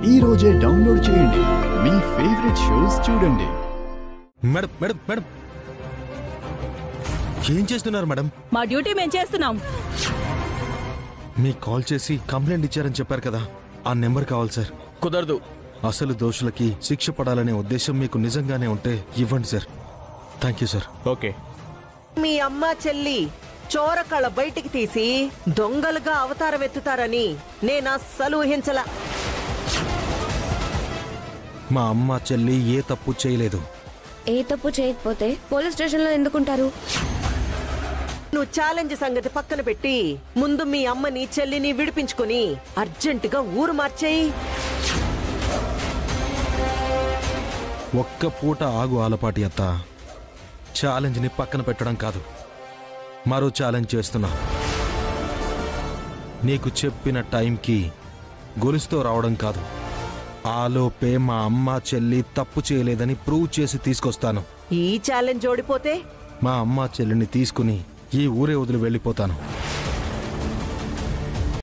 ఈ రోజే డౌన్లోడ్ చేయండి, మీ ఫేవరెట్ షోస్ చూడండి. మేడం మేడం మేడం ఏం చేస్తున్నారు మేడం? మా డ్యూటీ మేము చేస్తున్నాం. మీ కాల్ చేసి కంప్లైంట్ ఇచ్చారని చెప్పారు కదా, ఆ నెంబర్ కావాలి సార్. కుదరదు. అసలు దోషులకి శిక్ష పడాలనే ఉద్దేశం మీకు నిజంగానే ఉంటే ఇవ్వండి sir. Thank you sir. Okay. మీ అమ్మ చెల్లి చోరకళ బయటికి తీసి దొంగలుగా అవతారం ఎత్తుతారని నేను అస్సలు ఊహించలా. మా అమ్మ చెల్లి ఏ తప్పు చేయలేదు. ఏ తప్పు చేయకపోతే పోలీస్ స్టేషన్లో ఎందుకుంటారు? నువ్వు ఛాలెంజ్ సంగతి పక్కన పెట్టి ముందు మీ అమ్మని చెల్లిని విడిపించుకుని అర్జెంటుగా ఊరు మార్చేయి. ఒక్క పూట ఆగు ఆలపాటి అత్త. ఛాలెంజ్ని పక్కన పెట్టడం కాదు, మరో ఛాలెంజ్ చేస్తున్నా. నీకు చెప్పిన టైంకి గొలుసుతో రావడం కాదు, ఆలోపే మా అమ్మ చెల్లి తప్పు చేయలేదని ప్రూవ్ చేసి తీసుకొస్తాను. ఈ ఛాలెంజ్ ఓడిపోతే మా అమ్మ చెల్లిని తీసుకుని ఈ ఊరే వదిలి వెళ్ళిపోతాను.